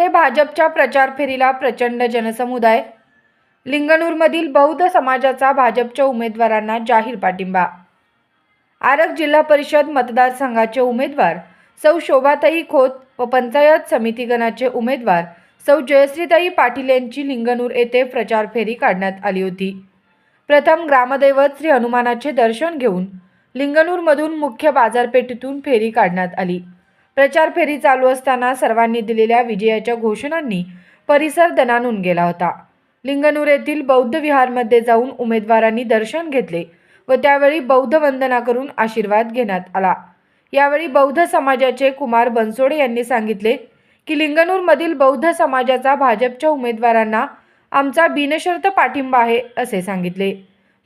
लिंगणूरमध्ये भाजपच्या प्रचार फेरीला प्रचंड जनसमुदाय। लिंगणूरमधील बौद्ध समाजाचा भाजपच्या उमेदवारांना जाहीर पाठिंबा। आरग जिल्हा परिषद मतदारसंघाचे उमेदवार सौ शोभाताई खोत व पंचायत समिती गणाचे उमेदवार सौ जयश्रीताई पाटील यांची लिंगणूर येथे प्रचार फेरी काढण्यात आली होती। प्रथम ग्रामदैवत श्री हनुमानाचे दर्शन घेऊन लिंगणूरमधून मुख्य बाजारपेठेतून फेरी काढण्यात आली। प्रचार फेरी चालू असताना सर्वांनी दिलेल्या विजयाच्या घोषणांनी परिसर दणाणून गेला होता। लिंगणूर येथील बौद्ध विहारमध्ये जाऊन उमेदवारांनी दर्शन घेतले व त्यावेळी बौद्ध वंदना करून आशीर्वाद घेण्यात आला। यावेळी बौद्ध समाजाचे कुमार बनसोडे यांनी सांगितले की लिंगणूरमधील बौद्ध समाजाचा भाजपच्या उमेदवारांना आमचा बिनशर्त पाठिंबा आहे असे सांगितले।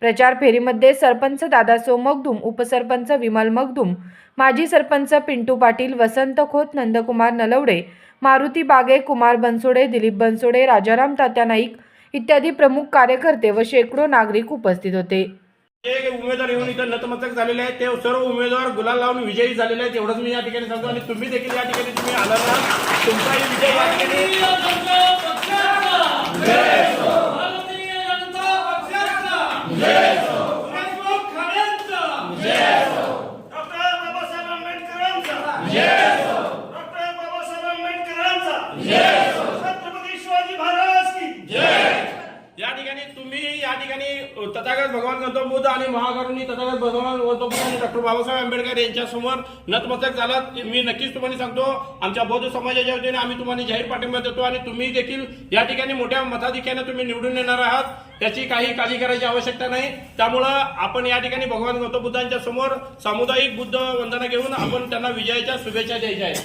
प्रचार फेरीमध्ये सरपंच दादासो मगदूम, उपसरपंच विमल मगदूम, माजी सरपंच पिंटू पाटील, वसंत खोत, नंदकुमार नलवडे, मारुती बागे, कुमार बनसोडे, दिलीप बनसोडे, राजाराम तात्या नाईक इत्यादी प्रमुख कार्यकर्ते व शेकडो नागरिक उपस्थित होते। जे उमेदवार येऊन इथं नतमस्तक झालेले आहेत ते सर्व उमेदवार गुलाल लावून विजयी झालेले आहेत एवढंच मी या ठिकाणी सांगतो। आणि तुम्ही देखील या ठिकाणी तुम्ही आला ना, तुमचाही विजय या ठिकाणी या ठिकाणी तुम्ही या ठिकाणी तथागत भगवान गौतम बुद्ध आणि महाकरुणी तथागत भगवान गौतम बुद्ध आणि डॉक्टर बाबासाहेब आंबेडकर यांच्या समोर नतमस्तक झालात। मी नक्कीच तुम्हाला सांगतो, आमच्या बौद्ध समाजाच्या वतीने आम्ही तुम्हाला जाहीर पाठिंबा देतो आणि तुम्ही देखील या ठिकाणी मोठ्या मताधिक्याने तुम्ही निवडून येणार आहात, त्याची काही काळजी करायची आवश्यकता नाही। त्यामुळे आपण या ठिकाणी भगवान गौतम बुद्धांच्या समोर सामुदायिक बुद्ध वंदना घेऊन आपण त्यांना विजयाच्या शुभेच्छा द्यायच्या आहेत।